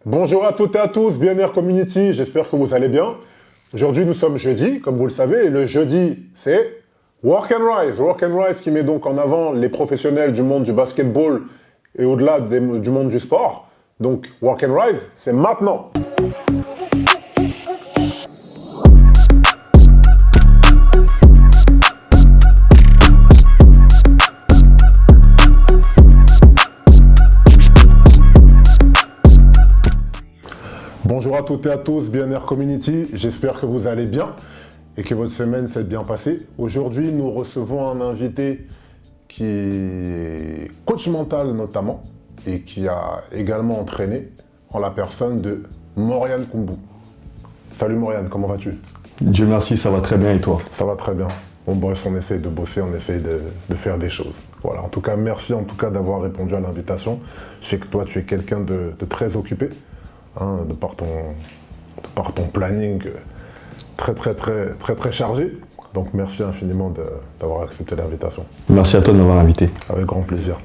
Bonjour à toutes et à tous, BNR Community, j'espère que vous allez bien. Aujourd'hui nous sommes jeudi, comme vous le savez, et le jeudi c'est Work and Rise. Work and Rise qui met donc en avant les professionnels du monde du basketball et au-delà du monde du sport. Donc Work and Rise, c'est maintenant. Bonjour à toutes et à tous, BNR Community, j'espère que vous allez bien et que votre semaine s'est bien passée. Aujourd'hui, nous recevons un invité qui est coach mental notamment et qui a également entraîné en la personne de Moryan Kumbu. Salut Moryan, comment vas-tu? Dieu merci, ça va très bien et toi? Ça va très bien. On bosse, on essaie de bosser, on essaie de faire des choses. Voilà, en tout cas, merci d'avoir répondu à l'invitation. Je sais que toi, tu es quelqu'un de très occupé. De par ton planning très chargé. Donc merci infiniment d'avoir accepté l'invitation. Merci à toi de m'avoir invité. Avec grand plaisir.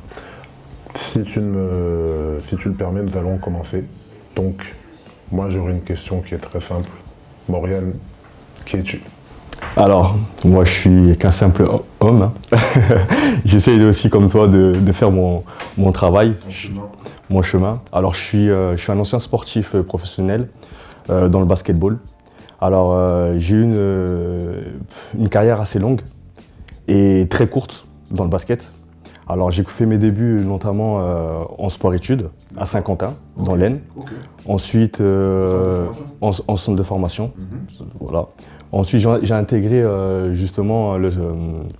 Si tu le permets, nous allons commencer. Donc, moi j'aurais une question qui est très simple. Moryan, qui es-tu? Alors, moi je suis qu'un simple homme. J'essaye aussi comme toi de faire mon travail. Mon chemin. Alors je suis un ancien sportif professionnel dans le basketball. Alors j'ai eu une carrière assez longue et très courte dans le basket. Alors j'ai fait mes débuts notamment en sport-études à Saint-Quentin, dans l'Aisne. Okay. Ensuite en centre de formation. Voilà. Ensuite j'ai intégré justement,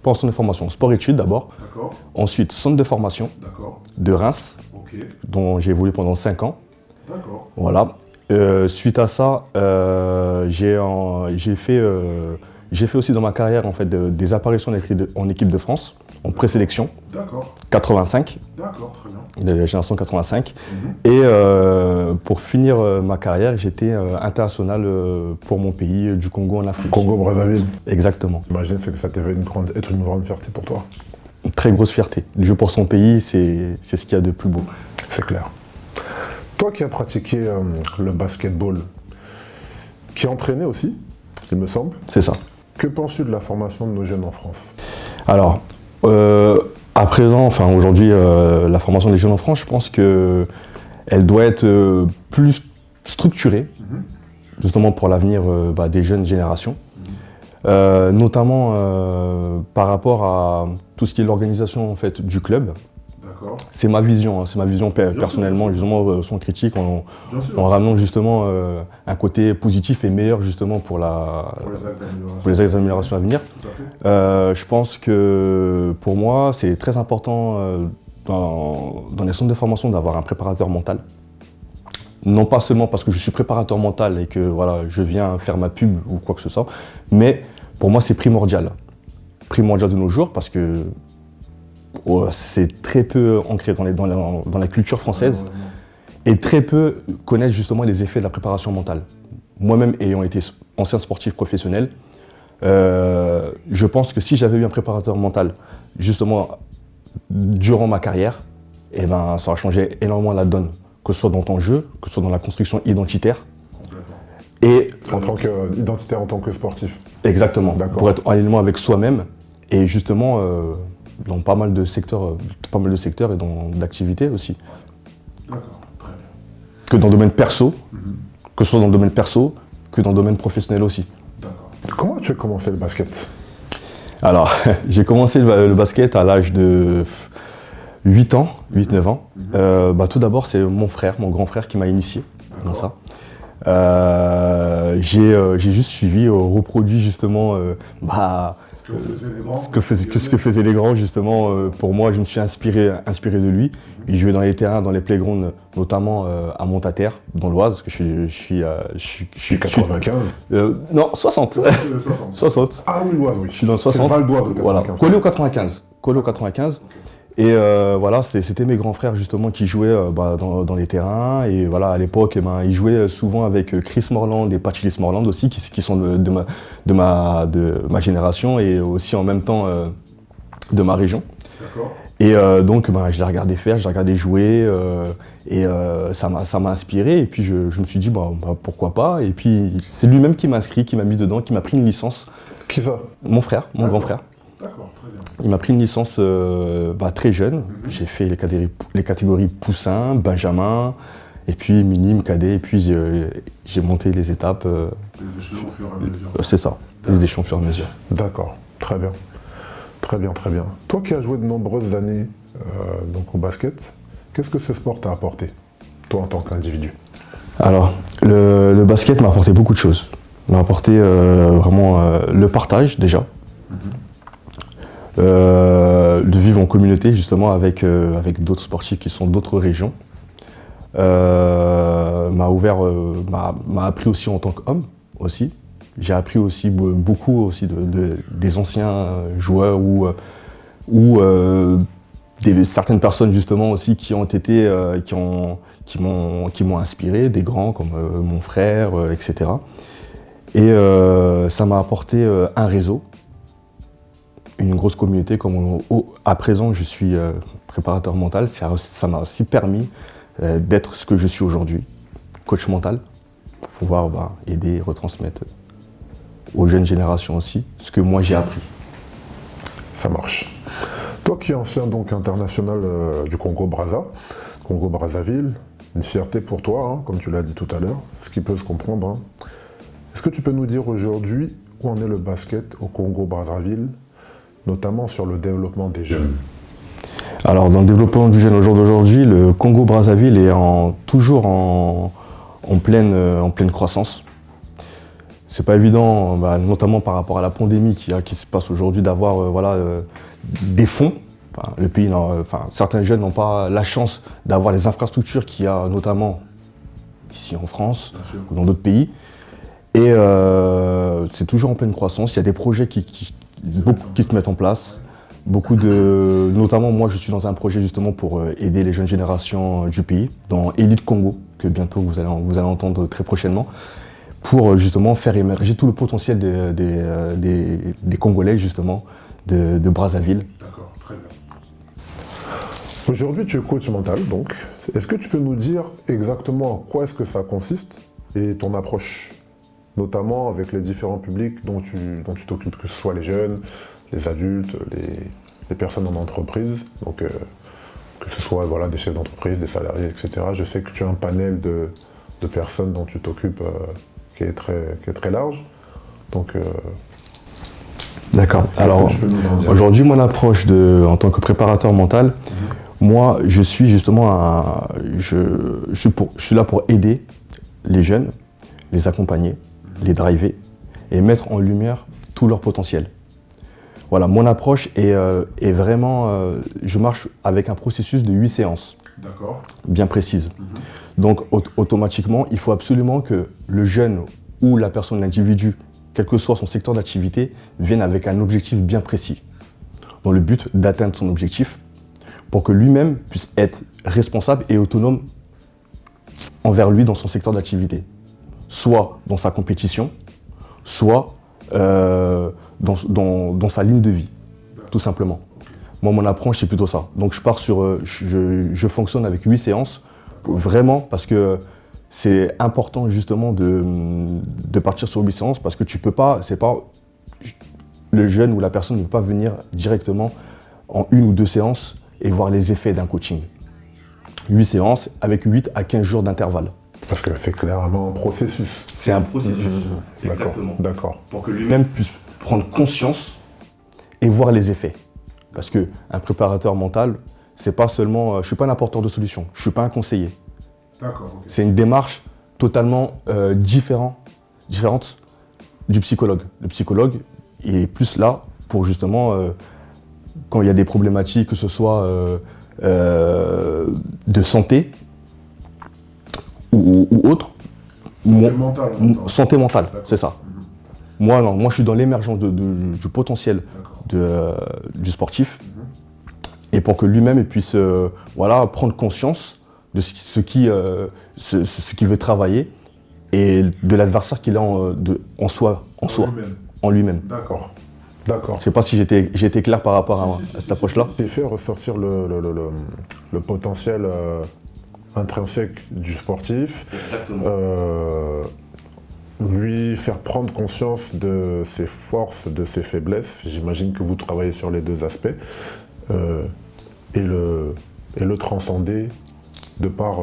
pas en centre de formation, sport-études d'abord. Ensuite centre de formation de Reims. Dont j'ai évolué pendant 5 ans. D'accord. Voilà. Suite à ça, j'ai fait aussi dans ma carrière en fait, des apparitions en équipe de France, en présélection. D'accord. 85. D'accord, très bien. De la génération 85. Et pour finir ma carrière, j'étais international pour mon pays, du Congo en Afrique. Congo-Brazzaville. Exactement. J'imagine que ça devait être une grande fierté pour toi. Une très grosse fierté. Le jeu pour son pays, c'est ce qu'il y a de plus beau. C'est clair. Toi qui as pratiqué le basketball, qui a entraîné aussi, il me semble. C'est ça. Que penses-tu de la formation de nos jeunes en France? Alors, à présent, enfin aujourd'hui, la formation des jeunes en France, je pense qu'elle doit être plus structurée, justement pour l'avenir des jeunes générations. Notamment par rapport à tout ce qui est l'organisation en fait, du club. C'est ma vision, personnellement, justement, sans critique, en ramenant justement un côté positif et meilleur justement pour les améliorations à venir. Je pense que pour moi, c'est très important dans les centres de formation d'avoir un préparateur mental. Non pas seulement parce que je suis préparateur mental et que voilà, je viens faire ma pub ou quoi que ce soit, mais pour moi, c'est primordial. Primordial de nos jours parce que c'est très peu ancré dans la culture française et très peu connaissent justement les effets de la préparation mentale. Moi-même ayant été ancien sportif professionnel, je pense que si j'avais eu un préparateur mental justement durant ma carrière, eh ben, ça aurait changé énormément la donne, que ce soit dans ton jeu, que ce soit dans la construction identitaire. Et en tant qu'identitaire, en tant que sportif. Exactement, pour être en alignement avec soi-même et justement dans pas mal de secteurs et d'activités aussi. D'accord, très bien. Que dans le domaine perso, que ce soit dans le domaine perso, que dans le domaine professionnel aussi. D'accord. Comment tu as commencé le basket? Alors, j'ai commencé le basket à l'âge de 8-9 ans. Tout d'abord, c'est mon grand frère qui m'a initié dans ça. J'ai juste suivi, reproduit justement ce que faisaient les grands justement. Pour moi, je me suis inspiré de lui. Il jouait dans les terrains, dans les playgrounds, notamment à Montataire, dans l'Oise, que je suis 95. Non, 60. 60. Ah oui, l'Oise, oui. Je suis dans 60. Val d'Oise, voilà. Collé au 95. Okay. Et voilà, c'était mes grands frères justement qui jouaient dans les terrains. Et voilà, à l'époque, ils jouaient souvent avec Chris Morland et Pachilis Morland aussi, qui sont de ma génération et aussi en même temps de ma région. Et donc, je l'ai regardé faire, je l'ai regardé jouer, ça m'a inspiré. Et puis, je me suis dit, pourquoi pas. Et puis, c'est lui-même qui m'a inscrit, qui m'a mis dedans, qui m'a pris une licence. Qui ça? Mon frère, mon grand frère. D'accord, très bien. Il m'a pris une licence très jeune. J'ai fait les catégories poussin, benjamin, et puis minime, cadet. Et puis, j'ai monté les étapes. Les échelons au fur et à mesure. C'est ça, les échelons au fur et à mesure. D'accord, très bien. Très bien, très bien. Toi qui as joué de nombreuses années donc au basket, qu'est-ce que ce sport t'a apporté, toi en tant qu'individu? Alors, le basket m'a apporté beaucoup de choses. Il m'a apporté vraiment le partage déjà, de vivre en communauté justement avec d'autres sportifs qui sont d'autres régions. M'a appris aussi en tant qu'homme aussi. J'ai appris aussi beaucoup aussi des anciens joueurs ou certaines personnes justement aussi qui m'ont inspiré, des grands comme mon frère, etc. Et ça m'a apporté un réseau, une grosse communauté. À présent, je suis préparateur mental. Ça m'a aussi permis d'être ce que je suis aujourd'hui, coach mental, pour pouvoir aider et retransmettre aux jeunes générations aussi ce que moi j'ai appris. Ça marche. Toi qui es ancien donc international du Congo-Brazzaville, une fierté pour toi, hein, comme tu l'as dit tout à l'heure, ce qui peut se comprendre. Hein. Est-ce que tu peux nous dire aujourd'hui où en est le basket au Congo-Brazzaville, notamment sur le développement des jeunes? Alors dans le développement du jeune au jour d'aujourd'hui, le Congo-Brazzaville est toujours en pleine croissance. C'est pas évident, notamment par rapport à la pandémie qui se passe aujourd'hui, d'avoir des fonds. Le pays, certains jeunes n'ont pas la chance d'avoir les infrastructures qu'il y a notamment ici en France ou dans d'autres pays. Et c'est toujours en pleine croissance. Il y a des projets qui se mettent en place. Notamment moi je suis dans un projet justement pour aider les jeunes générations du pays, dans Elite Congo, que bientôt vous allez entendre très prochainement, pour justement faire émerger tout le potentiel des Congolais justement de Brazzaville. D'accord, très bien. Aujourd'hui tu es coach mental donc. Est-ce que tu peux nous dire exactement en quoi est-ce que ça consiste et ton approche, notamment avec les différents publics dont tu t'occupes, que ce soit les jeunes, les adultes, les personnes en entreprise, donc que ce soit des chefs d'entreprise, des salariés, etc. Je sais que tu as un panel de personnes dont tu t'occupes qui est très large. Donc, d'accord. Alors aujourd'hui, mon approche en tant que préparateur mental, moi je suis justement je suis là pour aider les jeunes, les accompagner, les driver et mettre en lumière tout leur potentiel. Voilà, mon approche est vraiment, je marche avec un processus de 8 séances. D'accord. Bien précises. Donc automatiquement, il faut absolument que le jeune ou la personne, l'individu, quel que soit son secteur d'activité, vienne avec un objectif bien précis, dans le but d'atteindre son objectif, pour que lui-même puisse être responsable et autonome envers lui dans son secteur d'activité, soit dans sa compétition, soit dans sa ligne de vie, tout simplement. Moi, mon approche, c'est plutôt ça. Donc, je fonctionne avec 8 séances, vraiment, parce que c'est important, justement, de partir sur 8 séances, parce que le jeune ou la personne ne peut pas venir directement en 1 ou 2 séances et voir les effets d'un coaching. 8 séances avec 8 à 15 jours d'intervalle. Parce que c'est clairement un processus. C'est un processus, exactement. D'accord. Pour que lui-même puisse prendre conscience et voir les effets. Parce qu'un préparateur mental, c'est pas seulement... je ne suis pas un apporteur de solutions, je ne suis pas un conseiller. D'accord. Okay. C'est une démarche totalement différente du psychologue. Le psychologue est plus là pour justement, quand il y a des problématiques, que ce soit de santé ou autre. Santé mentale, c'est ça. Moi, non, moi, je suis dans l'émergence du potentiel du sportif, et pour que lui-même puisse prendre conscience de ce qu'il veut travailler et de l'adversaire qu'il a en lui-même. D'accord. D'accord. Je sais pas si j'ai été clair par rapport à cette approche-là. C'est fait ressortir le potentiel intrinsèque du sportif. Exactement. Lui faire prendre conscience de ses forces, de ses faiblesses. J'imagine que vous travaillez sur les deux aspects. Et le transcender de par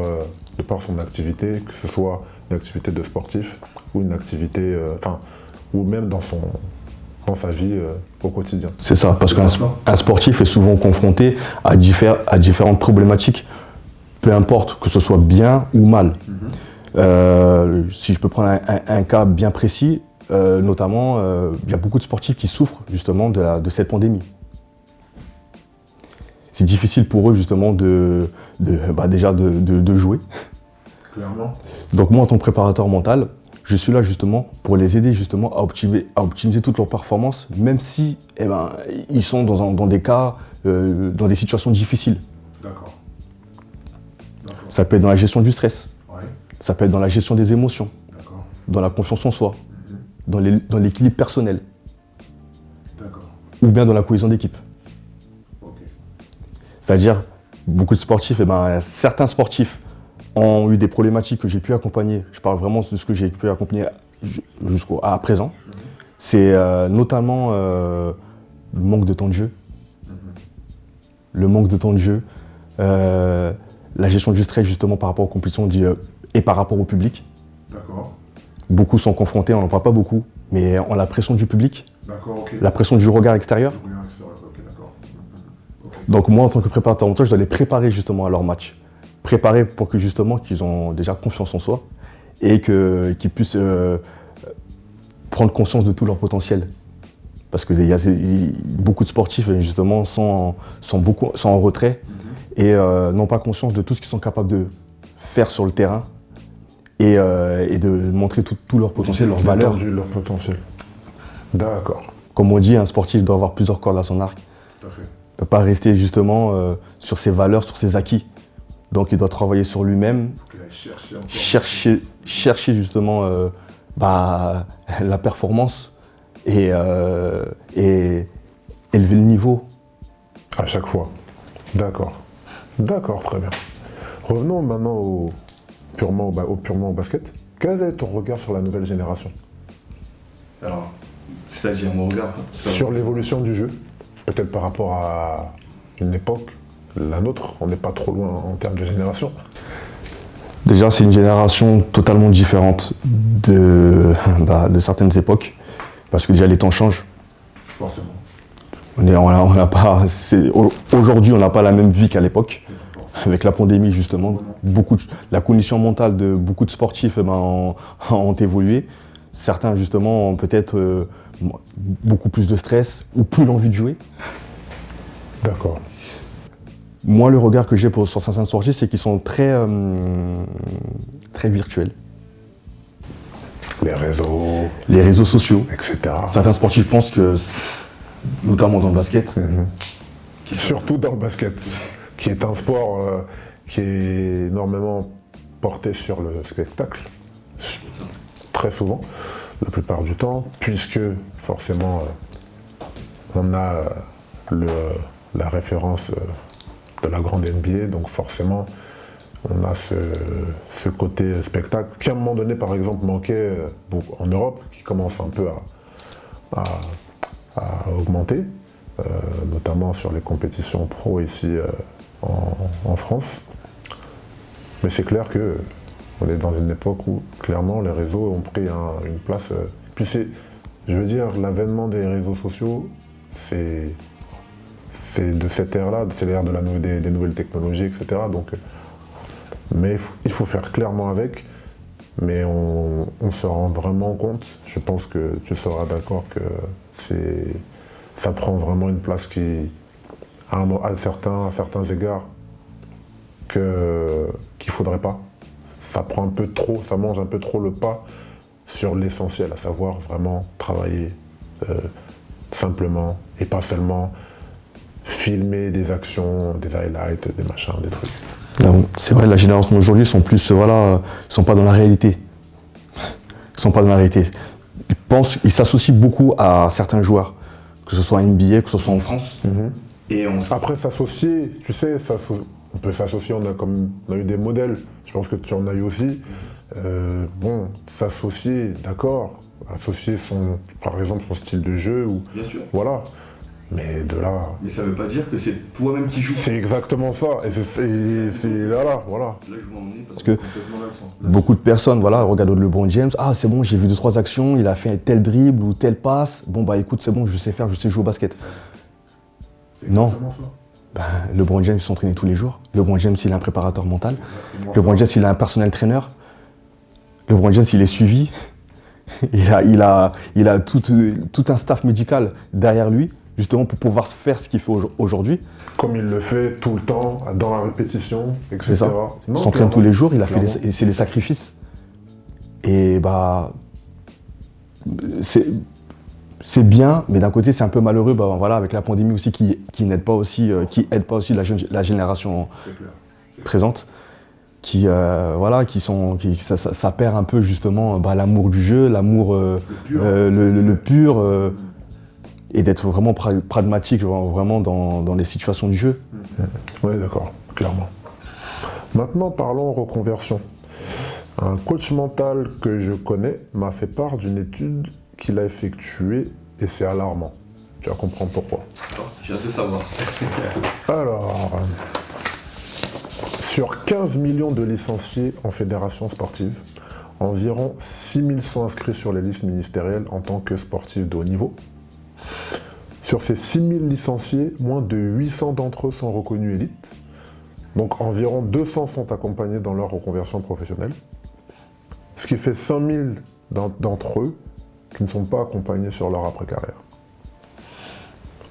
son activité, que ce soit une activité de sportif ou une activité, ou même dans sa vie au quotidien. C'est ça, parce qu'un sportif est souvent confronté à différentes problématiques, peu importe que ce soit bien ou mal. Si je peux prendre un cas bien précis, notamment, il y a beaucoup de sportifs qui souffrent justement de cette pandémie. C'est difficile pour eux justement déjà de jouer. Clairement. Donc moi, en tant que préparateur mental, je suis là justement pour les aider justement à optimiser toutes leurs performances, même si ils sont dans des cas, dans des situations difficiles. D'accord. Ça peut être dans la gestion du stress, Ouais. ça peut être dans la gestion des émotions, D'accord. dans la confiance en soi, dans l'équilibre personnel, D'accord. ou bien dans la cohésion d'équipe. Ok. C'est-à-dire, beaucoup de sportifs, certains sportifs ont eu des problématiques que j'ai pu accompagner. Je parle vraiment de ce que j'ai pu accompagner jusqu'à présent. C'est notamment le manque de temps de jeu. Le manque de temps de jeu, la gestion du stress justement par rapport aux compétitions et par rapport au public. D'accord. Beaucoup sont confrontés, on n'en parle pas beaucoup, mais on a la pression du public, D'accord, ok. la pression du regard extérieur. Ok, d'accord. Ok. Donc moi, en tant que préparateur mental, je dois les préparer justement à leur match. Préparer pour que justement qu'ils ont déjà confiance en soi et qu'ils puissent prendre conscience de tout leur potentiel. Parce que y a beaucoup de sportifs justement sont en retrait et n'ont pas conscience de tout ce qu'ils sont capables de faire sur le terrain et de montrer tout leur potentiel, leur valeur. Leur potentiel. D'accord. Comme on dit, un sportif doit avoir plusieurs cordes à son arc. Tout à fait. Il ne peut pas rester justement sur ses valeurs, sur ses acquis. Donc il doit travailler sur lui-même, chercher justement la performance et élever le niveau. À chaque fois. D'accord. D'accord, très bien. Revenons maintenant purement au basket. Quel est ton regard sur la nouvelle génération? Alors, c'est-à-dire mon regard sur l'évolution du jeu, peut-être par rapport à une époque, la nôtre, on n'est pas trop loin en termes de génération. Déjà, c'est une génération totalement différente de certaines époques, parce que déjà les temps changent. Forcément. Aujourd'hui, on n'a pas la même vie qu'à l'époque, avec la pandémie justement. La condition mentale de beaucoup de sportifs ont évolué. Certains justement ont peut-être beaucoup plus de stress ou plus l'envie de jouer. D'accord. Moi, le regard que j'ai sur certains sportifs, c'est qu'ils sont très virtuels. Les réseaux sociaux, etc. Certains sportifs pensent que, notamment dans le basket, surtout dans le basket, qui est un sport qui est énormément porté sur le spectacle, très souvent, la plupart du temps, puisque forcément on a la référence de la grande NBA, donc forcément on a ce côté spectacle qui à un moment donné par exemple manquait en Europe, qui commence un peu à augmenter, notamment sur les compétitions pro ici en France. Mais c'est clair qu'on est dans une époque où clairement les réseaux ont pris une place. Puis je veux dire, l'avènement des réseaux sociaux, c'est de cette ère-là, c'est l'ère des nouvelles technologies, etc. Donc, mais il faut faire clairement avec, mais on se rend vraiment compte, je pense que tu seras d'accord que ça prend vraiment une place qui, à certains égards, qu'il ne faudrait pas. Ça prend un peu trop, ça mange un peu trop le pas sur l'essentiel, à savoir vraiment travailler simplement et pas seulement filmer des actions, des highlights, des machins, des trucs. C'est vrai, la génération d'aujourd'hui sont plus, sont pas dans la réalité. Ils sont pas dans la réalité. Ils s'associent beaucoup à certains joueurs, que que ce soit en NBA, que ce soit en France. Et Après, s'associer, tu sais, on peut s'associer, on a eu des modèles, je pense que tu en as eu aussi. Bon, s'associer, d'accord, associer par exemple son style de jeu, ou bien sûr. voilà. Mais de là. Mais ça veut pas dire que c'est toi-même qui joues. C'est exactement ça. Et c'est là, voilà. Là, je veux m'emmener parce que beaucoup de personnes, voilà, regardent LeBron James. Ah, c'est bon, j'ai vu 2-3 actions, il a fait tel dribble ou telle passe. Bon, bah écoute, c'est bon, je sais faire, je sais jouer au basket. Non. Ça. Ben, LeBron James s'entraînait tous les jours. LeBron James, il a un préparateur mental. LeBron James, il a un personnel trainer. LeBron James, il est suivi. Il a tout un staff médical derrière lui, justement pour pouvoir faire ce qu'il fait aujourd'hui. Comme il le fait tout le temps, dans la répétition, etc. C'est ça. Il s'entraîne tous les jours, c'est des sacrifices. Et bah, c'est bien, mais d'un côté c'est un peu malheureux, bah, voilà, avec la pandémie aussi qui n'aide pas aussi, la génération présente, ça perd un peu justement l'amour du jeu, l'amour le pur, et d'être vraiment pragmatique vraiment dans les situations du jeu. Oui, d'accord, clairement. Maintenant, parlons reconversion. Un coach mental que je connais m'a fait part d'une étude qu'il a effectuée et c'est alarmant. Tu vas comprendre pourquoi. J'ai hâte de savoir. Alors, sur 15 millions de licenciés en fédération sportive, environ 6 000 sont inscrits sur les listes ministérielles en tant que sportifs de haut niveau. Sur ces 6 000 licenciés, moins de 800 d'entre eux sont reconnus élites. Donc environ 200 sont accompagnés dans leur reconversion professionnelle. Ce qui fait 5 000 d'entre eux qui ne sont pas accompagnés sur leur après-carrière.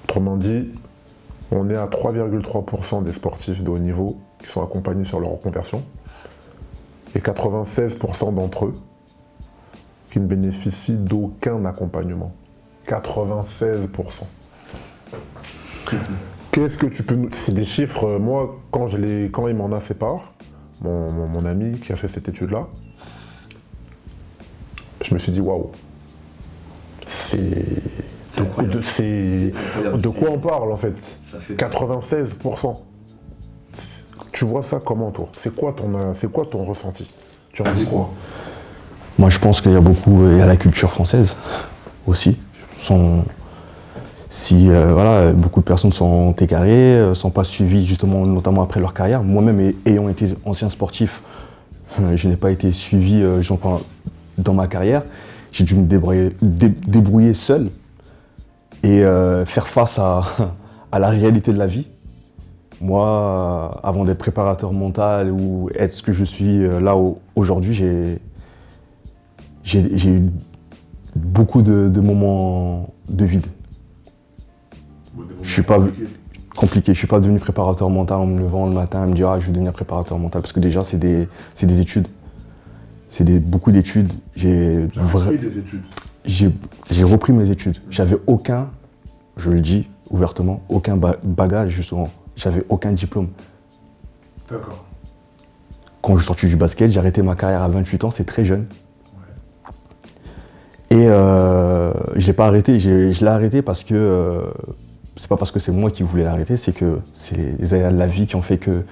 Autrement dit, on est à 3,3% des sportifs de haut niveau qui sont accompagnés sur leur reconversion et 96% d'entre eux qui ne bénéficient d'aucun accompagnement. 96%. Qu'est-ce que tu peux nous... C'est des chiffres, moi, quand il m'en a fait part, mon ami qui a fait cette étude-là, je me suis dit, waouh, de quoi on parle en fait? 96%. Tu vois ça comment toi? C'est quoi ton ressenti? Tu en dis quoi? Moi je pense qu'il y a beaucoup, il y a la culture française aussi. Beaucoup de personnes sont égarées, sont pas suivies justement, notamment après leur carrière. Moi-même ayant été ancien sportif, je n'ai pas été suivi dans ma carrière. J'ai dû me débrouiller seul et faire face à la réalité de la vie. Moi, avant d'être préparateur mental ou être ce que je suis là aujourd'hui, j'ai eu beaucoup de moments de vide. Je suis pas compliqué, je suis pas devenu préparateur mental en me levant le matin et me dire je vais devenir préparateur mental parce que déjà c'est des études. C'est beaucoup d'études. J'ai repris mes études. J'avais aucun, je le dis ouvertement, aucun bagage justement. J'avais aucun diplôme. D'accord. Quand je suis sorti du basket, j'ai arrêté ma carrière à 28 ans, c'est très jeune. Ouais. Et je l'ai pas arrêté, je l'ai arrêté parce que c'est pas parce que c'est moi qui voulais l'arrêter, c'est que c'est les aléas de la vie qui ont fait que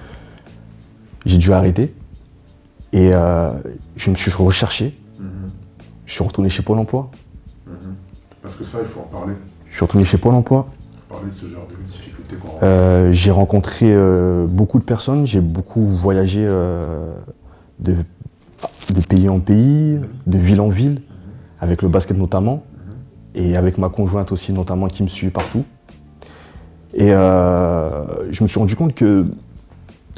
j'ai dû arrêter. Et je me suis recherché. Je suis retourné chez Pôle emploi. Parce que ça, il faut en parler. Je suis retourné chez Pôle emploi. Parler de ce genre de difficultés qu'on rencontre. J'ai rencontré beaucoup de personnes. J'ai beaucoup voyagé de pays en pays, de ville en ville, avec le basket notamment, et avec ma conjointe aussi notamment qui me suit partout. Et je me suis rendu compte que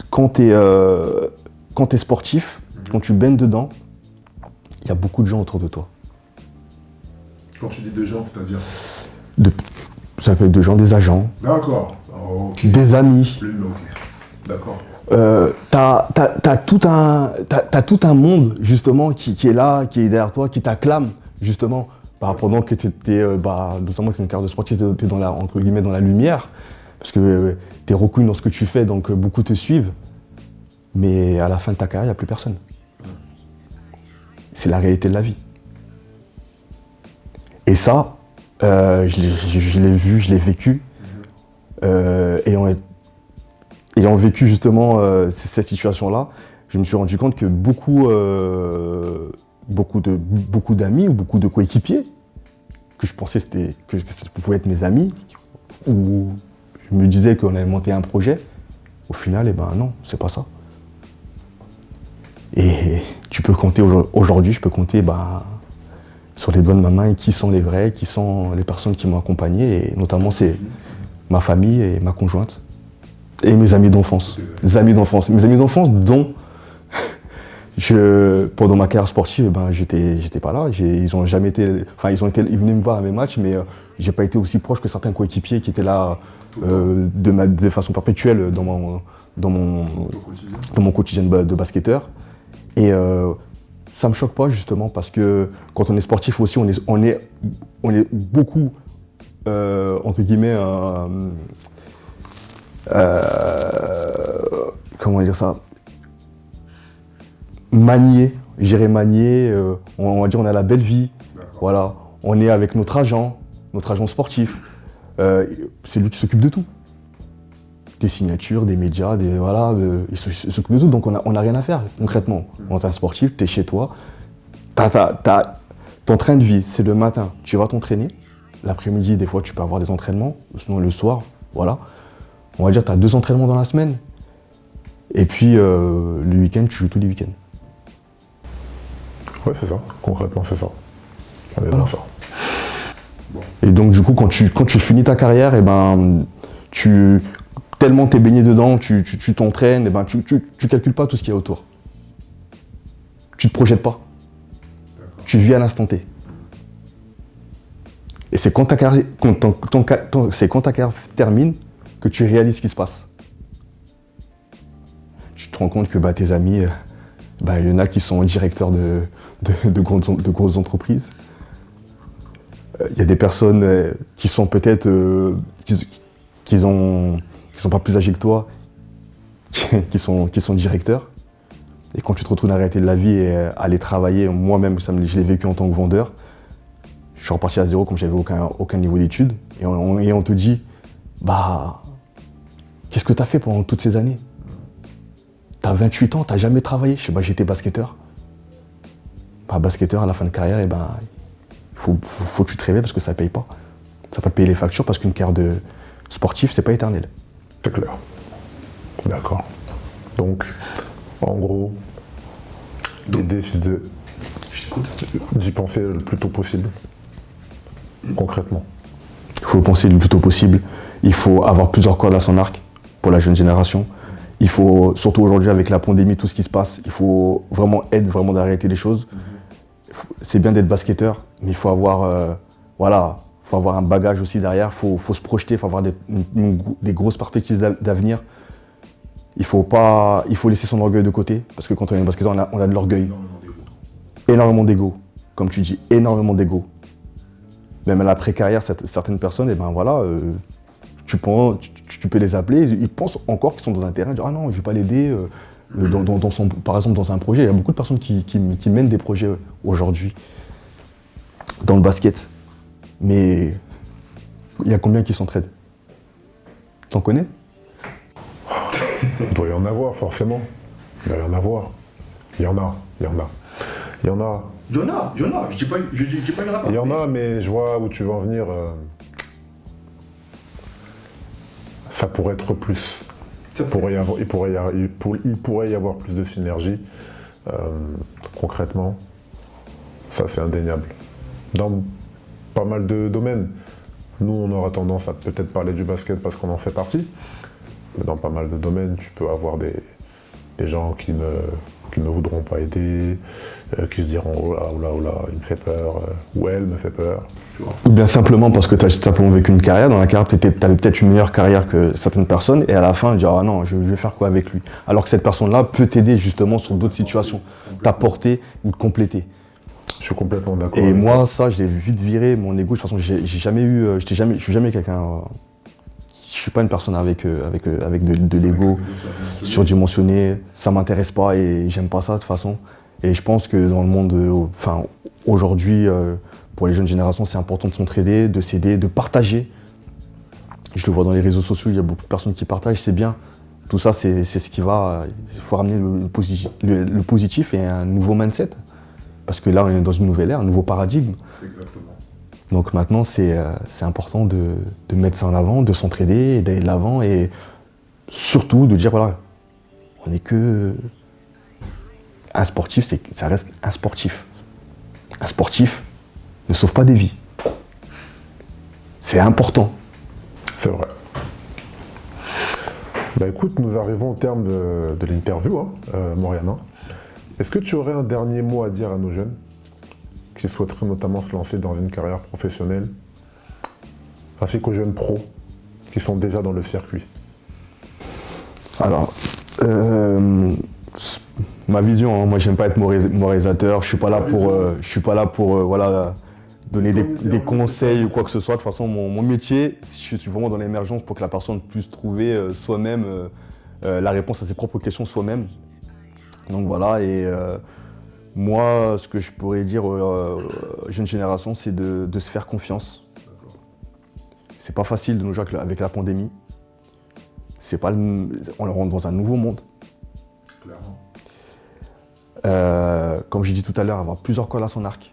quand tu es sportif, quand tu baignes dedans, il y a beaucoup de gens autour de toi. Quand tu dis de gens, c'est-à-dire Ça peut être de gens, des agents, d'accord. Okay. Des amis. D'accord. T'as tout un monde justement qui est là, qui est derrière toi, qui t'acclame justement. Pendant que notamment qu'une carrière de sportif, t'es dans la, entre guillemets, dans la lumière, parce que t'es reconnu dans ce que tu fais, donc beaucoup te suivent. Mais à la fin de ta carrière, il n'y a plus personne. C'est la réalité de la vie. Et ça, Je l'ai vu, je l'ai vécu. Ayant vécu justement cette situation-là, je me suis rendu compte que beaucoup d'amis ou beaucoup de coéquipiers que je pensais que ça pouvait être mes amis, ou je me disais qu'on allait monter un projet, au final, eh ben non, c'est pas ça. Et tu peux compter aujourd'hui, je peux compter sur les doigts de ma main qui sont les vrais, qui sont les personnes qui m'ont accompagné, et notamment c'est ma famille et ma conjointe. Et mes amis d'enfance. Mes amis d'enfance dont pendant ma carrière sportive, j'étais pas là. Ils ont jamais été. Enfin, ils venaient me voir à mes matchs, mais j'ai pas été aussi proche que certains coéquipiers qui étaient là de façon perpétuelle dans mon quotidien de basketteur. Et ça me choque pas justement parce que quand on est sportif aussi, on est beaucoup entre guillemets. Comment dire ça, gérer manier, on va dire on a la belle vie, voilà, on est avec notre agent sportif, c'est lui qui s'occupe de tout, des signatures, des médias, il s'occupe de tout, donc on a rien à faire concrètement. Quand t'es un sportif, t'es chez toi, ton train de vie, c'est le matin, tu vas t'entraîner, l'après-midi des fois tu peux avoir des entraînements, sinon le soir, voilà. On va dire que tu as 2 entraînements dans la semaine. Et puis le week-end, tu joues tous les week-ends. Ouais, c'est ça. Concrètement, c'est ça. On est dans ça. Bon. Et donc, du coup, quand tu finis ta carrière, tellement tu es baigné dedans, tu t'entraînes, tu calcules pas tout ce qu'il y a autour. Tu te projettes pas. Tu vis à l'instant T. Et c'est quand ta carrière termine que tu réalises ce qui se passe. Tu te rends compte que tes amis, il y en a qui sont directeurs de grosses entreprises. Il y a des personnes qui sont peut-être qui sont pas plus âgés que toi, qui sont directeurs. Et quand tu te retrouves dans la réalité de la vie et aller travailler, moi-même, je l'ai vécu en tant que vendeur, je suis reparti à zéro comme j'avais aucun niveau d'études. Et on te dit, qu'est-ce que tu as fait pendant toutes ces années? Tu as 28 ans, tu n'as jamais travaillé. Je sais pas, j'étais basketteur. Basketteur, à la fin de carrière, il faut que tu te réveilles parce que ça ne paye pas. Ça ne va pas te payer les factures parce qu'une carrière de sportif, c'est pas éternel. C'est clair. D'accord. Donc, en gros, l'idée, c'est d'y penser le plus tôt possible. Concrètement. Il faut penser le plus tôt possible. Il faut avoir plusieurs cordes à son arc pour la jeune génération. Il faut, surtout aujourd'hui avec la pandémie, tout ce qui se passe, il faut vraiment être vraiment dans la réalité des choses. C'est bien d'être basketteur, mais il faut avoir, faut avoir un bagage aussi derrière. Il faut se projeter, il faut avoir des grosses perspectives d'avenir. Il faut laisser son orgueil de côté, parce que quand on est basketteur, on a de l'orgueil. Énormément d'ego, comme tu dis, énormément d'ego. Même à l'après-carrière, certaines personnes, tu peux les appeler, ils pensent encore qu'ils sont dans un terrain, ils disent « Ah non, je ne vais pas l'aider par exemple dans un projet ». Il y a beaucoup de personnes qui mènent des projets aujourd'hui dans le basket. Mais il y a combien qui s'entraident? T'en connais? Il doit y en avoir, forcément. Il doit y en avoir. Il y en a. Je dis pas il y en a pas. Il y en a, mais je vois où tu veux en venir. Ça pourrait être plus. Il pourrait y avoir plus de synergie. Concrètement, ça c'est indéniable. Dans pas mal de domaines. Nous, on aura tendance à peut-être parler du basket parce qu'on en fait partie. Mais dans pas mal de domaines, tu peux avoir des gens qui ne voudront pas aider, qui se diront « Oh là, il me fait peur, ou elle me fait peur ». Ou bien simplement parce que tu as simplement vécu une carrière, dans la carrière tu avais peut-être une meilleure carrière que certaines personnes, et à la fin, tu dis « Ah non, je vais faire quoi avec lui ?» Alors que cette personne-là peut t'aider justement sur d'autres situations, t'apporter ou te compléter. Je suis complètement d'accord. Et moi, ça, je l'ai vite viré, mon ego. De toute façon, je suis jamais quelqu'un... Je suis pas une personne avec de l'ego surdimensionné. Ça m'intéresse pas et j'aime pas ça de toute façon. Et je pense que dans le monde, aujourd'hui, Pour les jeunes générations, c'est important de s'entraider, de s'aider, de partager. Je le vois dans les réseaux sociaux, il y a beaucoup de personnes qui partagent, c'est bien. Tout ça, c'est ce qui va... Il faut ramener le positif et un nouveau mindset. Parce que là, on est dans une nouvelle ère, un nouveau paradigme. Exactement. Donc maintenant, c'est important de mettre ça en avant, de s'entraider, d'aller de l'avant et surtout de dire, voilà, on n'est que... Un sportif, ça reste un sportif. Un sportif ne sauve pas des vies. C'est important. C'est vrai. Bah écoute, nous arrivons au terme de l'interview, Moriana. Est-ce que tu aurais un dernier mot à dire à nos jeunes qui souhaiteraient notamment se lancer dans une carrière professionnelle, ainsi qu'aux jeunes pros qui sont déjà dans le circuit? Alors, ma vision, moi j'aime pas être moralisateur, je suis pas là pour voilà, donner des conseils ou quoi que ce soit. De toute façon, mon métier, je suis vraiment dans l'émergence pour que la personne puisse trouver soi-même la réponse à ses propres questions soi-même. Donc voilà, et moi, ce que je pourrais dire aux jeunes générations, c'est de se faire confiance. C'est pas facile de nos jours avec la pandémie. On rentre dans un nouveau monde. Clairement. Comme j'ai dit tout à l'heure, avoir plusieurs cordes à son arc.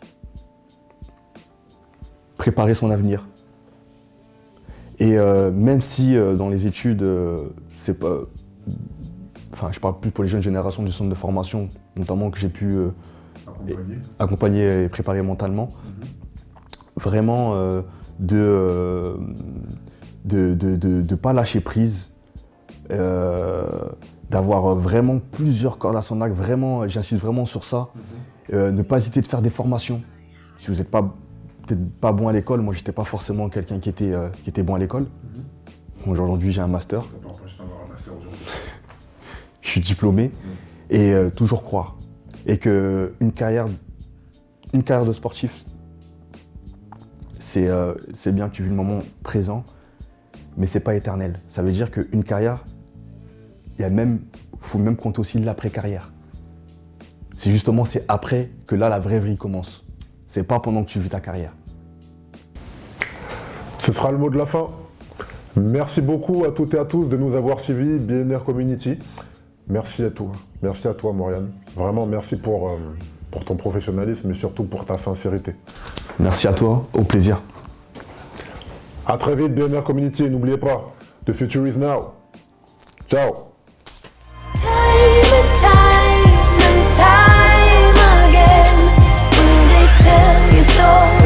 Préparer son avenir. Et même si dans les études, c'est pas... Enfin, je parle plus pour les jeunes générations du centre de formation, notamment que j'ai pu accompagner et préparer mentalement. Vraiment, de pas lâcher prise, d'avoir vraiment plusieurs cordes à son arc, vraiment, j'insiste vraiment sur ça. Ne pas hésiter de faire des formations. Si vous n'êtes peut-être pas bon à l'école, moi j'étais pas forcément quelqu'un qui était bon à l'école. Aujourd'hui j'ai un master. Je suis diplômé et toujours croire. Et qu'une carrière de sportif, c'est bien que tu vis le moment présent, mais c'est pas éternel. Ça veut dire qu'une carrière, faut même compter aussi l'après-carrière. C'est après que là, la vraie vie commence. C'est pas pendant que tu vis ta carrière. Ce sera le mot de la fin. Merci beaucoup à toutes et à tous de nous avoir suivis, BNR Community. Merci à toi. Merci à toi, Moriane. Vraiment, merci pour ton professionnalisme et surtout pour ta sincérité. Merci à toi, au plaisir. À très vite, BNR Community. Et n'oubliez pas, the future is now. Ciao. Time and time again, will they tell your story?